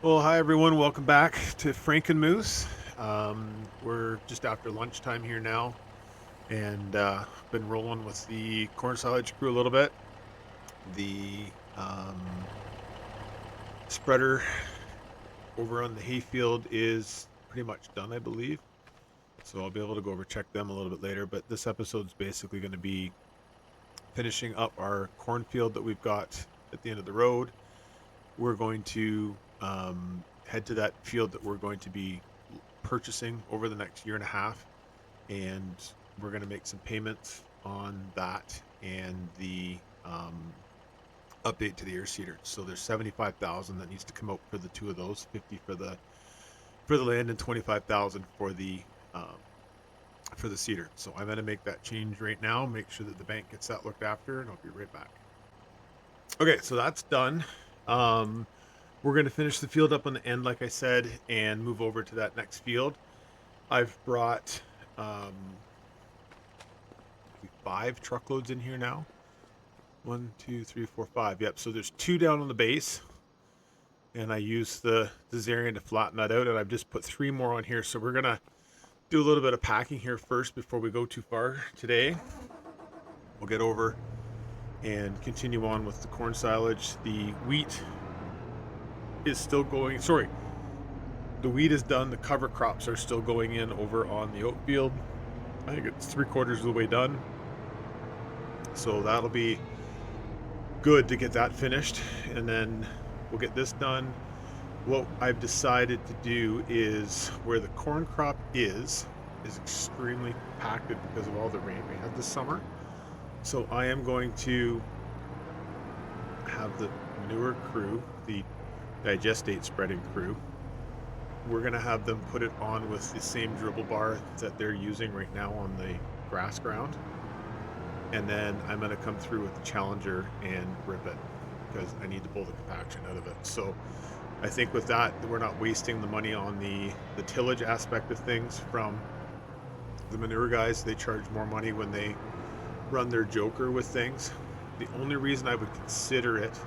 Well, hi everyone. Welcome back to Frankenmuth. We're just after lunchtime here now, and been rolling with the corn silage crew a little bit. The spreader over on the hayfield is pretty much done, I believe. So I'll be able to go over check them a little bit later. But this episode's basically going to be finishing up our cornfield that we've got at the end of the road. We're going to head to that field that we're going to be purchasing over the next year and a half, and we're going to make some payments on that and the update to the air seeder. So there's 75,000 that needs to come out for the two of those, 50 for the land and 25,000 for the seeder. So I'm going to make that change right now. Make sure that the bank gets that looked after, and I'll be right back. Okay, so that's done. Um, we're going to finish the field up on the end, like I said, and move over to that next field. I've brought maybe 5 truckloads in here now. One, two, three, four, five. Yep. So there's 2 down on the base, and I use the Zarian to flatten that out, and I've just put 3 more on here. So we're gonna do a little bit of packing here first before we go too far today. We'll get over and continue on with the corn silage. The wheat is still going. Sorry, the wheat is done. The cover crops are still going in over on the oat field. I think it's 3/4 of the way done. So that'll be good to get that finished, and then we'll get this done. What I've decided to do is where the corn crop is extremely compacted because of all the rain we had this summer. So I am going to have the manure crew, the digestate spreading crew, we're going to have them put it on with the same dribble bar that they're using right now on the grass ground. And then I'm going to come through with the Challenger and rip it because I need to pull the compaction out of it. So I think with that, we're not wasting the money on the tillage aspect of things from the manure guys. They charge more money when they run their joker with things. The only reason I would consider it,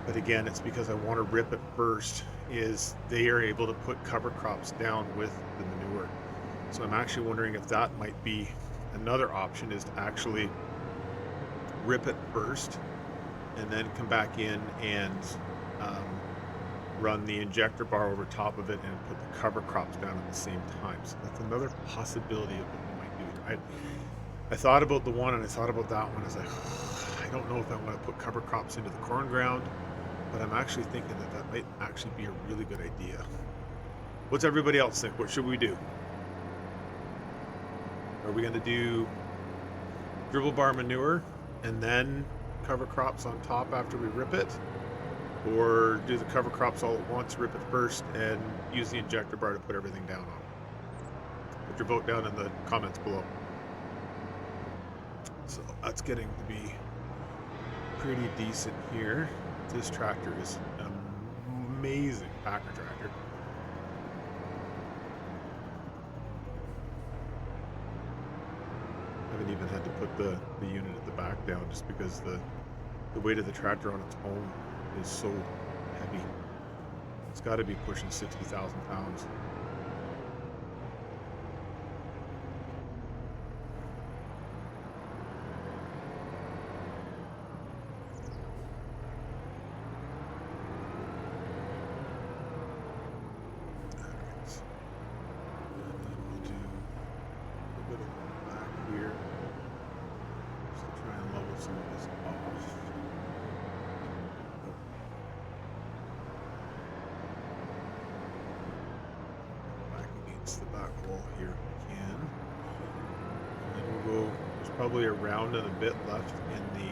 but again, it's because I want to rip it first, is they are able to put cover crops down with the manure. So I'm actually wondering if that might be another option, is to actually rip it first and then come back in and run the injector bar over top of it and put the cover crops down at the same time. So that's another possibility of what we might do here. I thought about the one and I thought about that one. I was like, I don't know if I want to put cover crops into the corn ground, but I'm actually thinking that that might actually be a really good idea. What's everybody else think? What should we do? Are we going to do dribble bar manure and then cover crops on top after we rip it? Or do the cover crops all at once, rip it first, and use the injector bar to put everything down on? Put your vote down in the comments below. So that's getting to be pretty decent here. This tractor is an amazing packer tractor. I haven't even had to put the unit at the back down just because the weight of the tractor on its own is so heavy. It's got to be pushing 60,000 pounds. The back wall here if we can. And then we'll go, there's probably a round and a bit left in the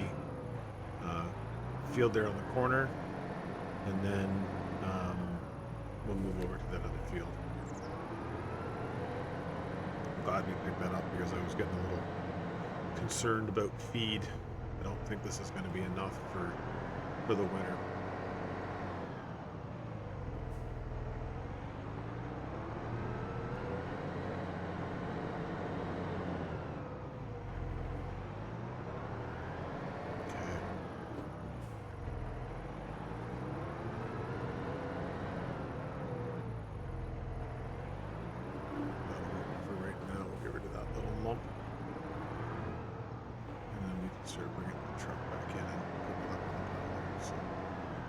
field there on the corner, and then we'll move over to that other field. I'm glad we picked that up because I was getting a little concerned about feed. I don't think this is going to be enough for the winter.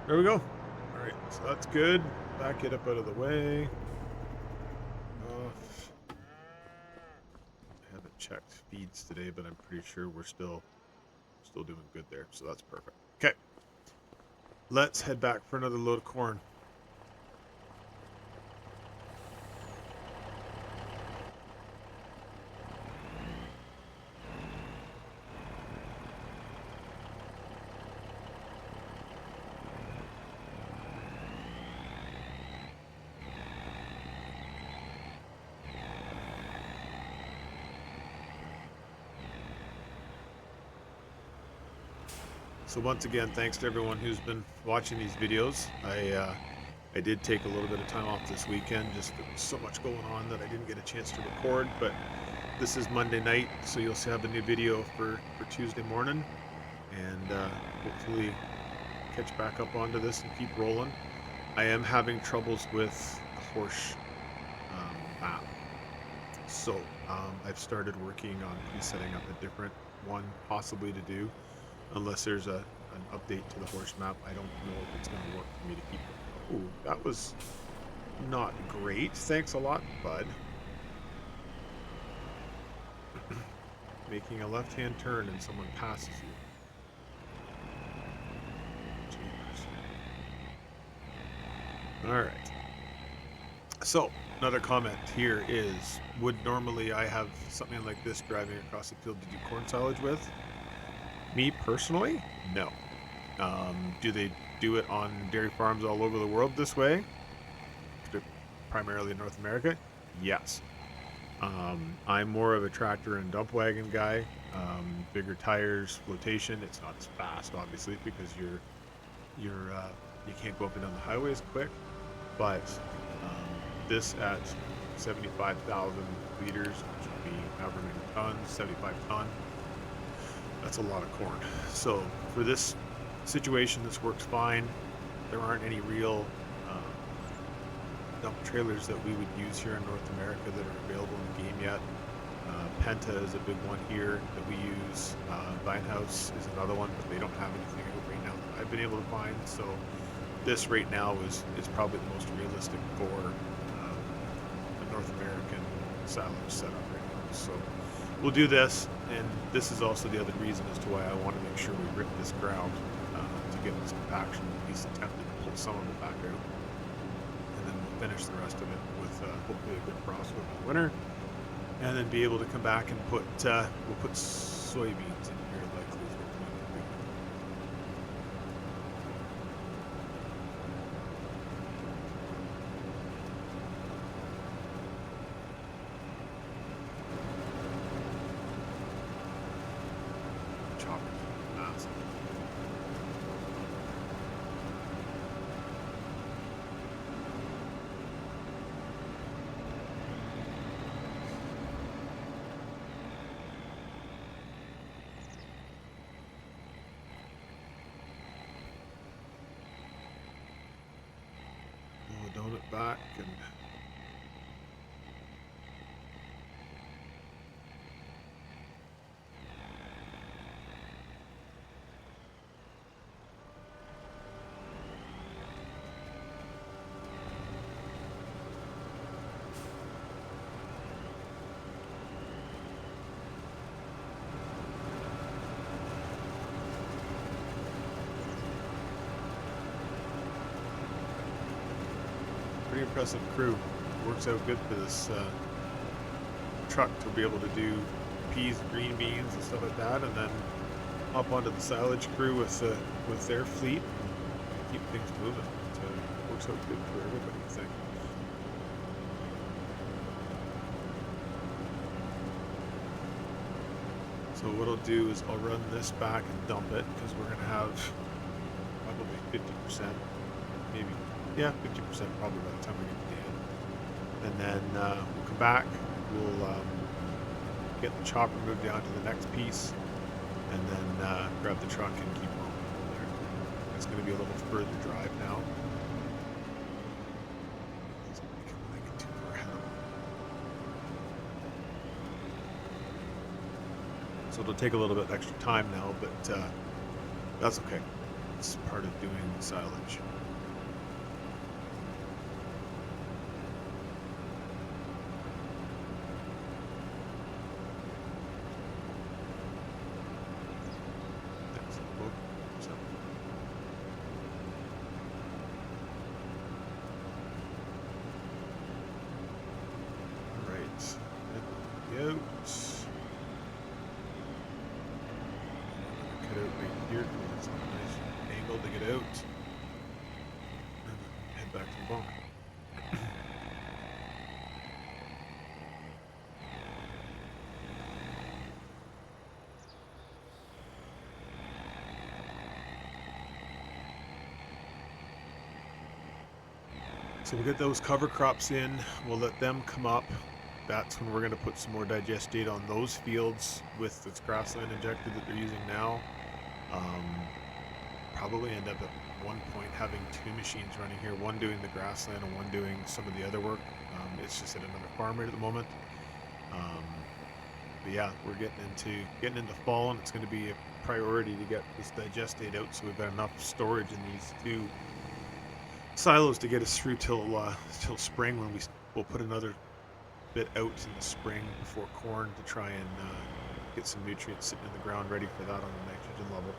There we go. All right, so that's good. Back it up out of the way. Off. I haven't checked feeds today, but I'm pretty sure we're still doing good there. So that's perfect. Okay. Let's head back for another load of corn. So once again, thanks to everyone who's been watching these videos. I did take a little bit of time off this weekend. Just there was so much going on that I didn't get a chance to record. But this is Monday night, so you'll have a new video for Tuesday morning, and hopefully catch back up onto this and keep rolling. I am having troubles with the horse map, so I've started working on setting up a different one possibly to do. Unless there's an update to the horse map, I don't know if it's going to work for me to keep it. Ooh, that was not great. Thanks a lot, bud. Making a left-hand turn and someone passes you. Jeepers. All right. So, another comment here is, would normally I have something like this driving across the field to do corn silage with? Me personally, no. Do they do it on dairy farms all over the world this way? Primarily in North America? Yes. I'm more of a tractor and dump wagon guy. Bigger tires, flotation. It's not as fast, obviously, because you can't go up and down the highway as quick. But this at 75,000 liters, which would be however many tons, 75 ton. That's a lot of corn. So for this situation, this works fine. There aren't any real dump trailers that we would use here in North America that are available in the game yet. Penta is a big one here that we use. Vinehouse is another one, but they don't have anything right now that I've been able to find. So this right now is probably the most realistic for the North American silage setup right now. So we'll do this, and this is also the other reason as to why I want to make sure we rip this ground to get this compaction, at least attempted to pull some of it back out, and then we'll finish the rest of it with hopefully a good frost over the winter, and then be able to come back and we'll put soybeans in here likely. Down it back and pretty impressive crew. Works out good for this truck to be able to do peas and green beans and stuff like that, and then hop onto the silage crew with their fleet and keep things moving. It works out good for everybody, I think. So what I'll do is I'll run this back and dump it, because we're going to have probably 50%, maybe, yeah, 50% probably by the time we get to the end. And then we'll come back, we'll get the chopper moved down to the next piece, and then grab the truck and keep rolling from there. It's going to be a little further drive now. So it'll take a little bit extra time now, but that's okay. that's part of doing silage. So we'll get those cover crops in, we'll let them come up. That's when we're going to put some more digestate on those fields with this grassland injector that they're using now. Probably end up at one point having two machines running here, one doing the grassland and one doing some of the other work. It's just at another farm rate at the moment. But yeah, we're getting into fall, and it's going to be a priority to get this digestate out, so we've got enough storage in these two silos to get us through till spring, when we'll put another bit out in the spring before corn to try and get some nutrients sitting in the ground ready for that on the nitrogen level.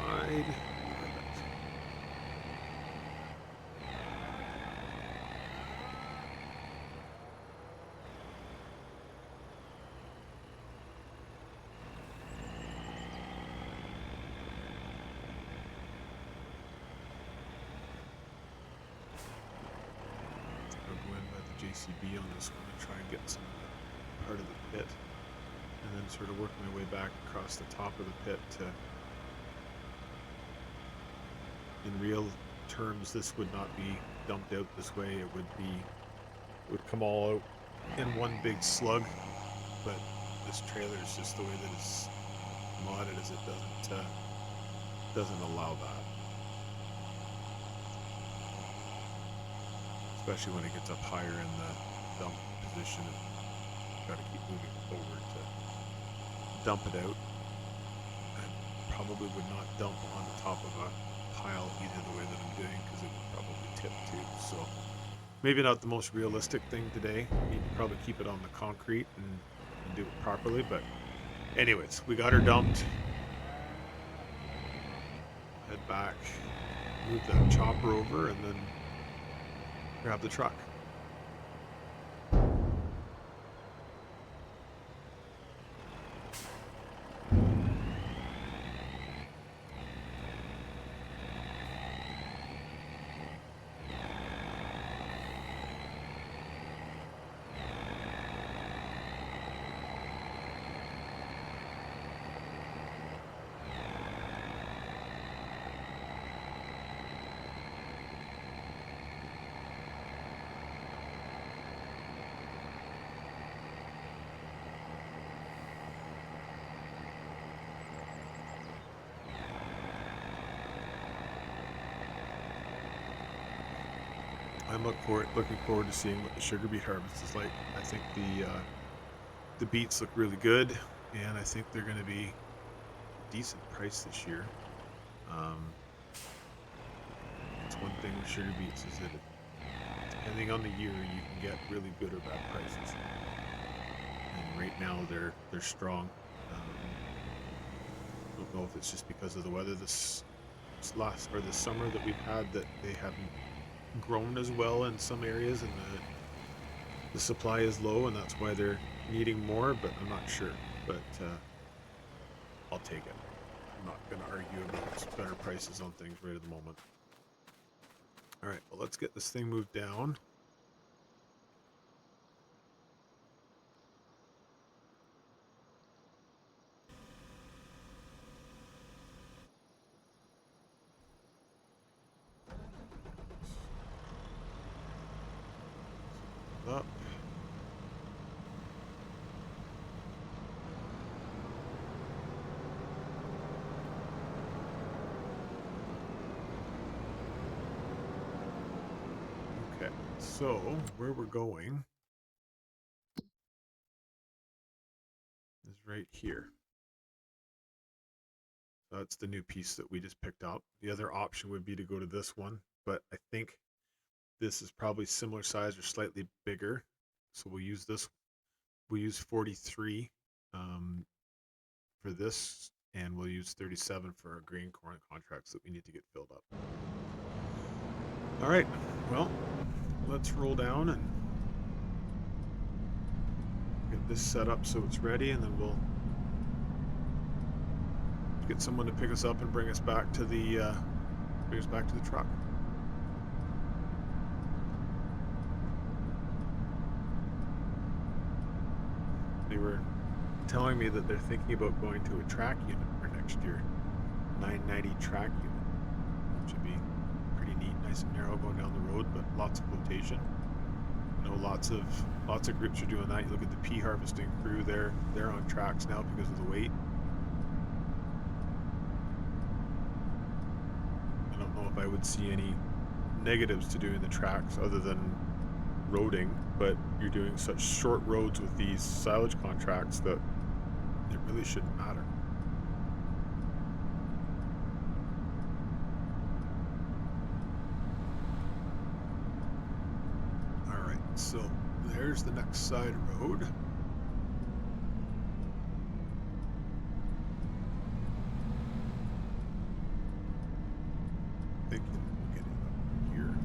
Wide. JCB on this one and try and get some part of the pit, and then sort of work my way back across the top of the pit to, in real terms, this would not be dumped out this way. It would come all out in one big slug, but this trailer is just the way that it's modded, as it doesn't allow that. Especially when it gets up higher in the dump position, and got to keep moving forward to dump it out. I probably would not dump on the top of a pile either the way that I'm doing, because it would probably tip too. So maybe not the most realistic thing today. You need to probably keep it on the concrete and do it properly. But anyways, we got her dumped. Head back, move that chopper over, and then grab the truck. I'm looking forward to seeing what the sugar beet harvest is like. I think the beets look really good, and I think they're going to be a decent price this year. It's one thing with sugar beets is that depending on the year, you can get really good or bad prices. And right now they're strong. I don't know if it's just because of the weather this summer that we've had, that they haven't grown as well in some areas, and the supply is low, and that's why they're needing more, but I'm not sure. But I'll take it. I'm not going to argue about better prices on things right at the moment. All right, well, let's get this thing moved down. Up. Okay, so where we're going is right here. That's the new piece that we just picked up. The other option would be to go to this one, but I think this is probably similar size or slightly bigger. So we'll use this. We'll use 43 for this, and we'll use 37 for our grain corn contracts that we need to get filled up. All right, well, let's roll down and get this set up so it's ready, and then we'll get someone to pick us up and bring us back to the truck. They were telling me that they're thinking about going to a track unit for next year, 990 track unit, which would be pretty neat, nice and narrow going down the road, but lots of flotation. I know lots of groups are doing that. You look at the pea harvesting crew; they're on tracks now because of the weight. I don't know if I would see any negatives to doing the tracks other than roading, but you're doing such short roads with these silage contracts that it really shouldn't matter. All right, so there's the next side road. Thinking we'll get it up here.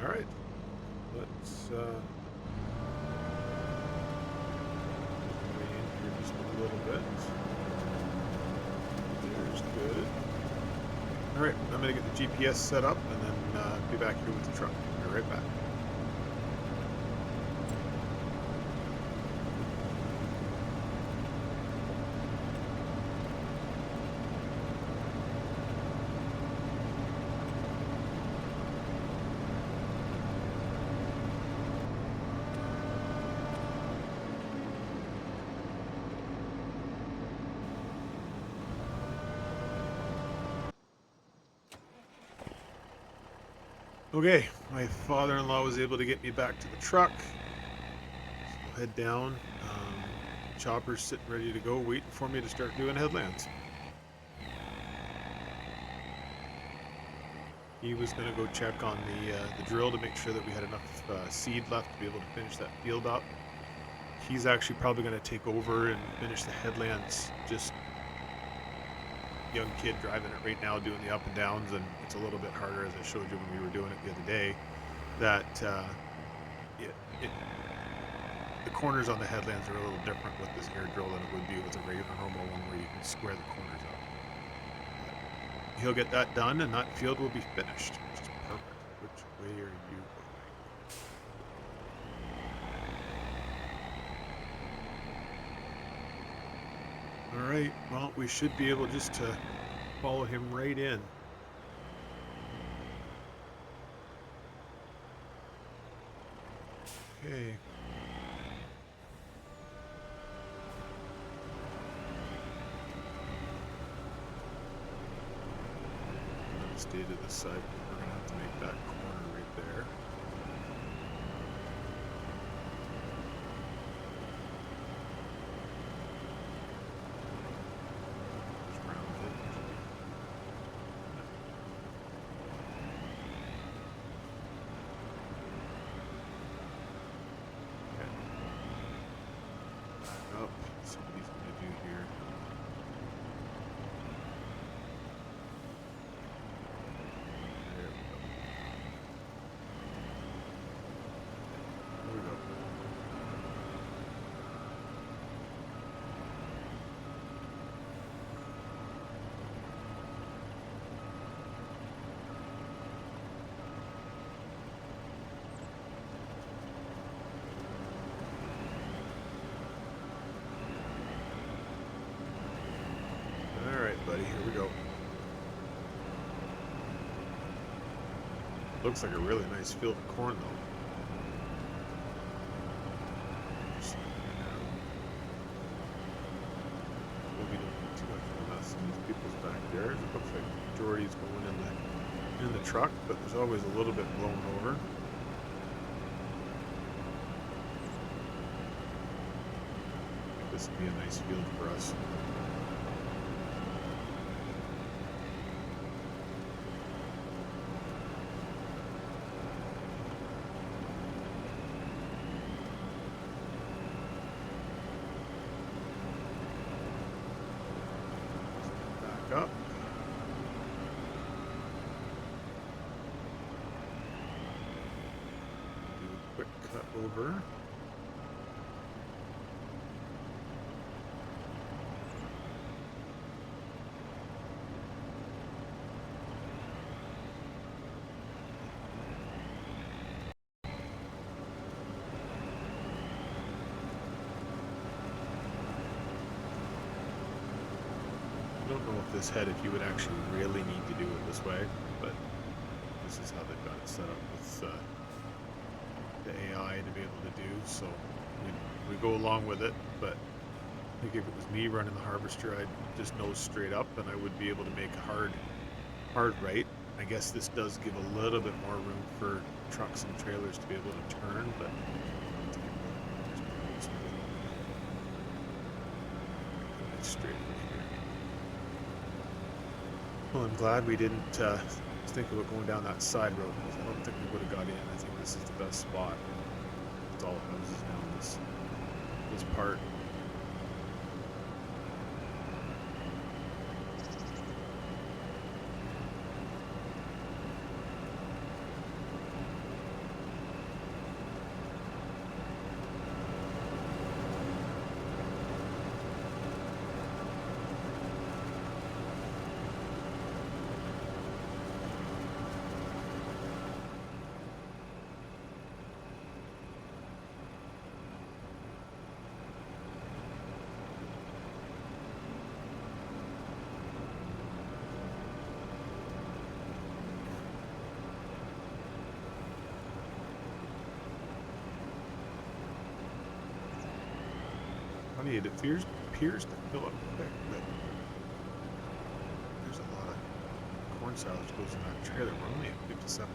All right, let's in here just a little bit. There's good. All right, I'm gonna get the GPS set up and then be back here with the truck. Be right back. Okay, my father-in-law was able to get me back to the truck. So we'll head down. Chopper's sitting ready to go, waiting for me to start doing headlands. He was going to go check on the drill to make sure that we had enough seed left to be able to finish that field up. He's actually probably going to take over and finish the headlands. Just young kid driving it right now, doing the up and downs, and it's a little bit harder, as I showed you when we were doing it the other day, that the corners on the headlands are a little different with this air drill than it would be with a regular normal one where you can square the corners up. But he'll get that done and that field will be finished, which is perfect. Which way are you going? All right, well, we should be able just to follow him right in. Okay. Stay to the side. We're gonna have to make that corner right there. Just round it. Okay. Back up. See what he's gonna do here. Looks like a really nice field of corn though. Maybe don't get too much of a mess in these people's backyards. It looks like the majority is going in the truck, but there's always a little bit blown over. This would be a nice field for us. Back up. Do a quick cut over. I don't know if this head, if you would actually really need to do it this way, but this is how they've got it set up with the AI to be able to do. So we go along with it, but I think if it was me running the harvester, I'd just nose straight up and I would be able to make a hard right. I guess this does give a little bit more room for trucks and trailers to be able to turn, but straight in here. Well, I'm glad we didn't think about going down that side road, because I don't think we would have got in. I think this is the best spot. It's all houses now in this part. It appears to fill up quick, but there's a lot of corn silage goes in that trailer. We're only at 57%.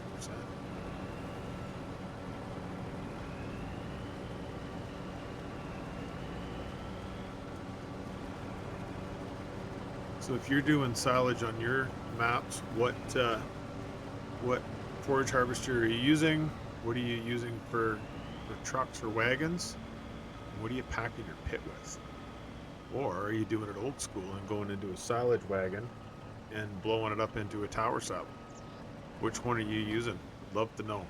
So if you're doing silage on your maps, what forage harvester are you using? What are you using for trucks or wagons? What are you packing your pit with? Or are you doing it old school and going into a silage wagon and blowing it up into a tower sub? Which one are you using? Love to know.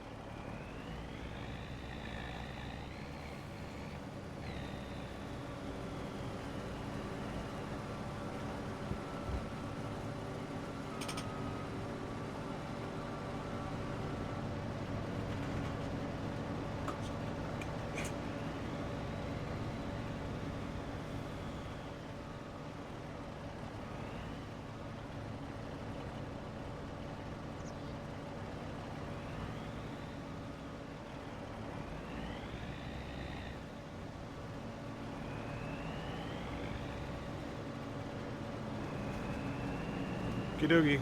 Okey-dokey.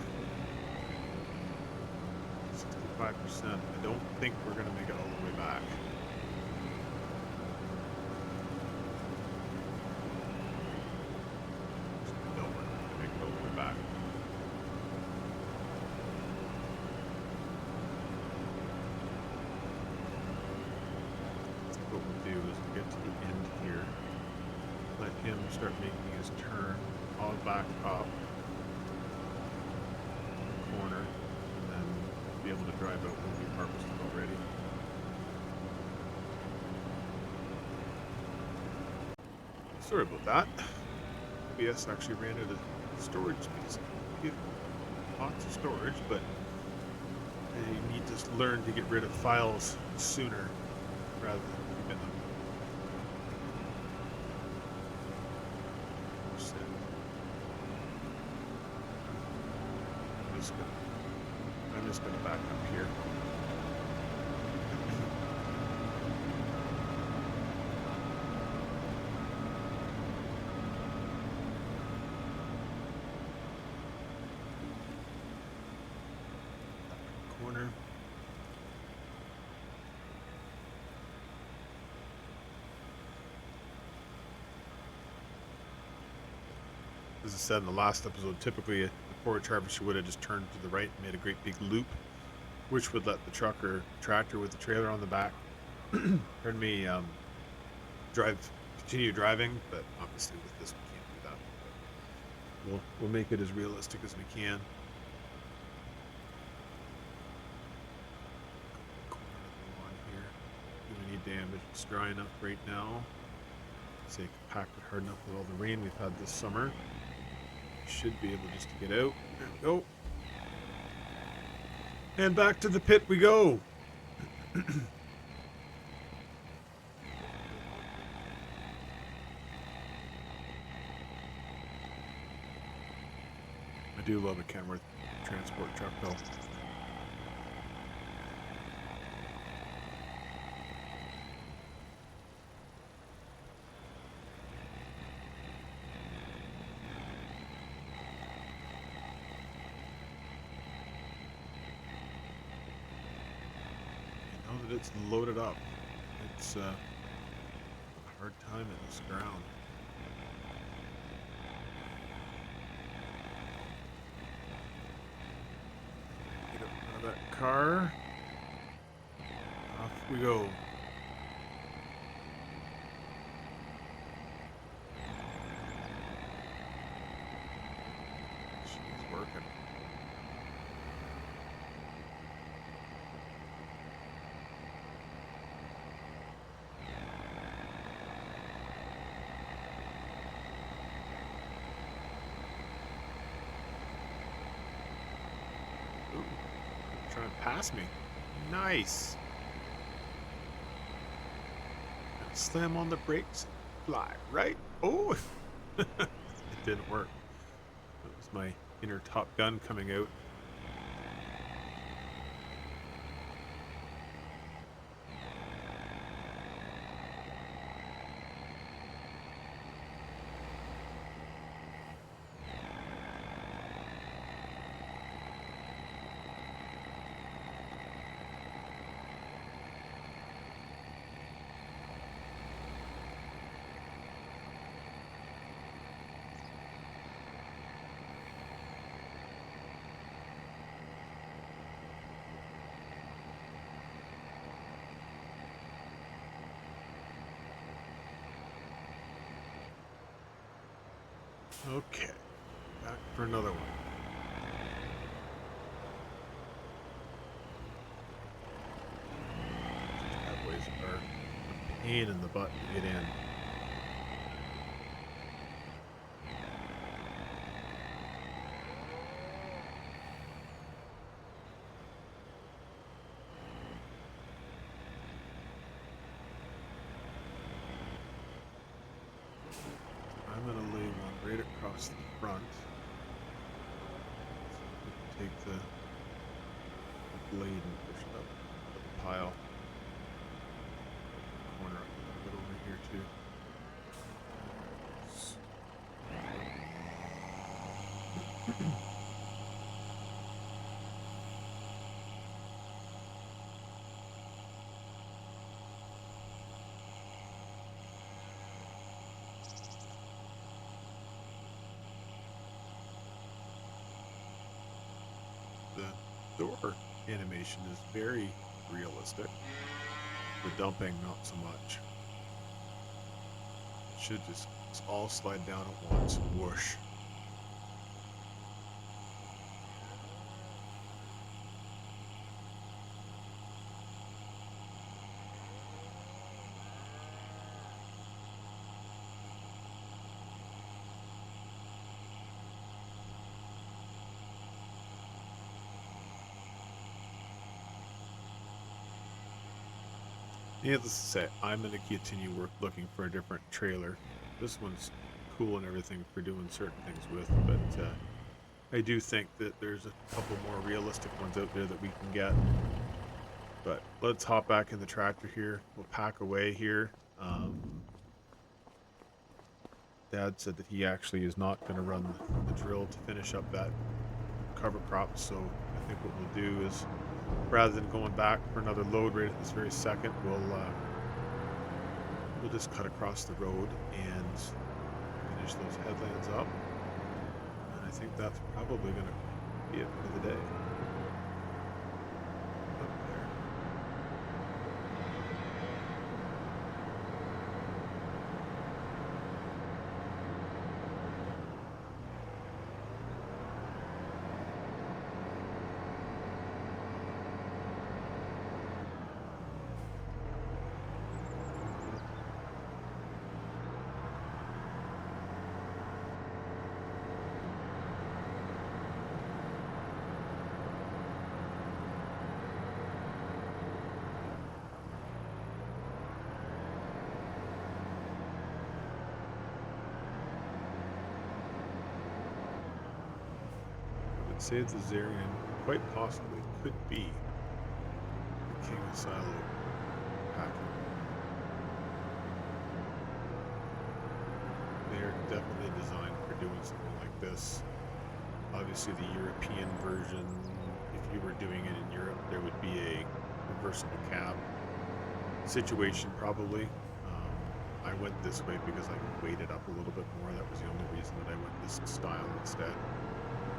65%. I don't think we're going to make it all the way back. No, we're not going to make it all the way back. I think what we'll do is we'll get to the end here, let him start making his turn, all back up. Corner, and then be able to drive out when we've harvested already. Sorry about that. OBS actually ran out of storage space. You get lots of storage, but you need to learn to get rid of files sooner rather than keeping them. I'm just gonna back up here. corner. As I said in the last episode, typically a forage harvester would have just turned to the right and made a great big loop, which would let the truck or tractor with the trailer on the back, pardon me, continue driving. But obviously with this we can't do that. But we'll make it as realistic as we can. Corner of the lawn here. Do any damage? It's dry enough right now. Say packed it hard enough with all the rain we've had this summer. Should be able just to get out. There we go. And back to the pit we go. I do love a Kenworth transport truck though. It's loaded up. It's a hard time in this ground. Get up out of that car. Off we go. She's working. Trying to pass me. Nice. Slam on the brakes. Fly right. Oh, it didn't work. That was my inner Top Gun coming out. Okay, back for another one. Driveways are a pain in the butt to get in. I'm going to lay one right across the front. So take the blade and push it up the pile. Corner up a little bit over here too. The door animation is very realistic. The dumping, not so much. It should just all slide down at once. Whoosh. Needless to say, I'm going to continue looking for a different trailer. This one's cool and everything for doing certain things with, but I do think that there's a couple more realistic ones out there that we can get. But let's hop back in the tractor here. We'll pack away here. Dad said that he actually is not going to run the drill to finish up that cover crop, so I think what we'll do is rather than going back for another load right at this very second, we'll just cut across the road and finish those headlands up. And I think that's probably going to be it for the day. Up there. Say the Zarian quite possibly could be the king of silo packing. They're definitely designed for doing something like this. Obviously the European version, if you were doing it in Europe, there would be a reversible cab situation probably. I went this way because I could weight it up a little bit more. That was the only reason that I went this style instead.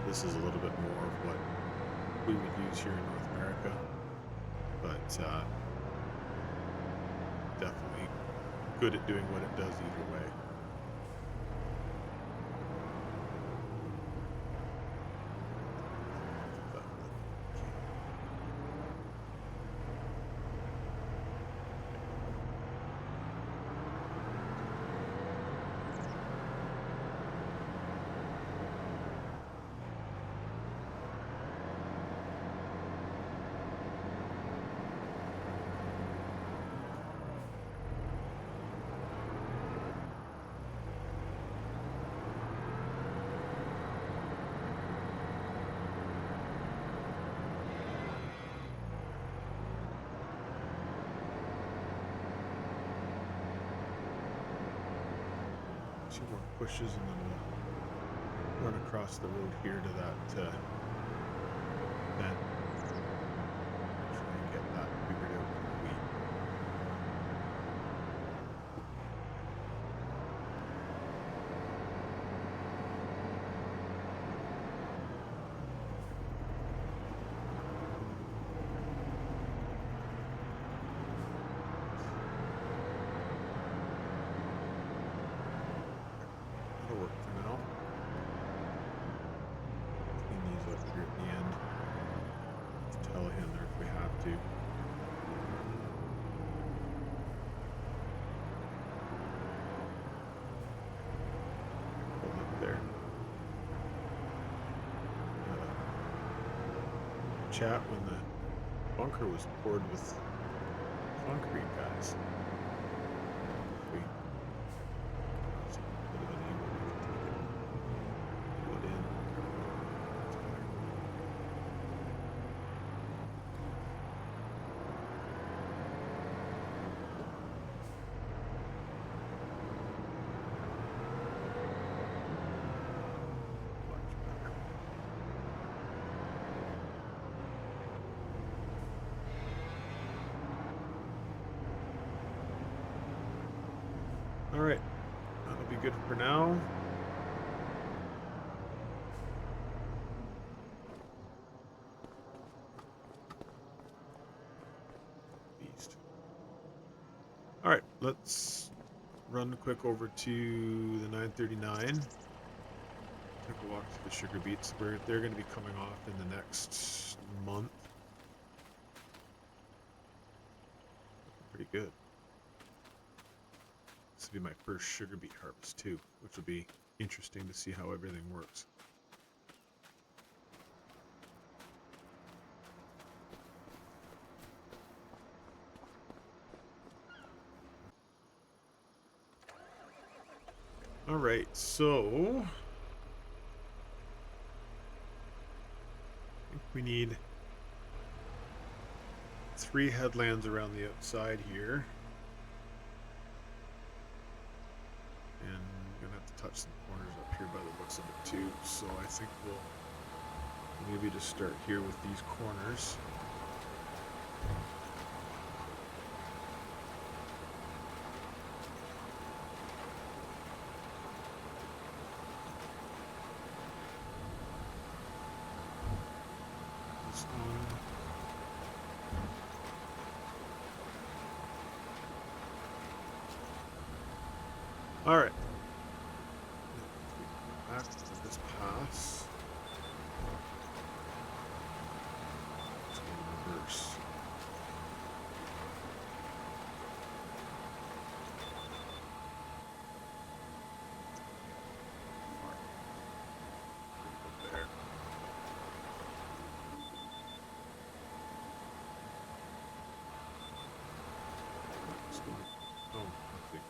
This is a little bit more of what we would use here in North America, but definitely good at doing what it does either way. Two more pushes and then we'll run across the road here to that bend. Try and get that figured out from the wheat. Chat when the bunker was poured with concrete, guys. We a bit of an angle we can take it, put it in. All right, that'll be good for now. Beast. All right, let's run quick over to the 939. Take a walk to the sugar beets. They're going to be coming off in the next month. Pretty good. This will be my first sugar beet harvest too, which will be interesting to see how everything works. All right, so I think we need 3 headlands around the outside here. And I'm gonna have to touch some corners up here by the looks of it too. So I think we'll maybe just start here with these corners. All right. Back to this pass. Let's go reverse. There. Oh, okay.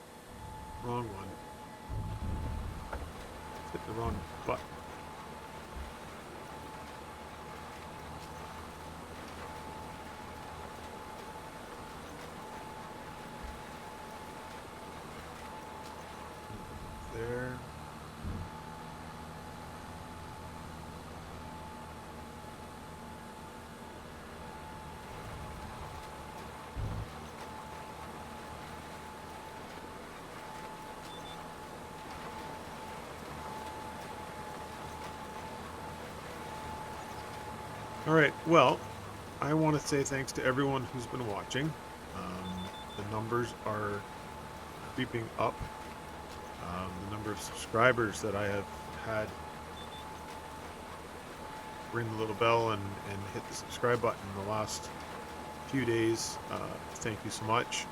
Wrong one. Hit the wrong button. There. All right. Well, I want to say thanks to everyone who's been watching. The numbers are creeping up. The number of subscribers that I have had ring the little bell and hit the subscribe button in the last few days. Thank you so much.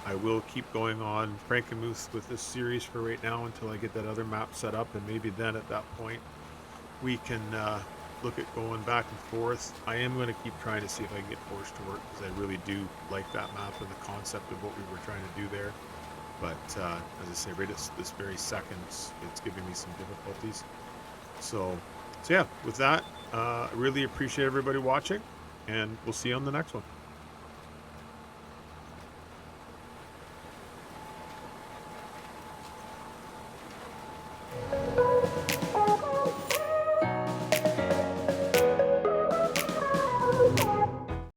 I will keep going on Frankenmuth with this series for right now until I get that other map set up, and maybe then at that point we can look at going back and forth. I am going to keep trying to see if I can get forced to work, because I really do like that map and the concept of what we were trying to do there. But as I say, right at this very second, it's giving me some difficulties. So yeah, with that, I really appreciate everybody watching, and we'll see you on the next one.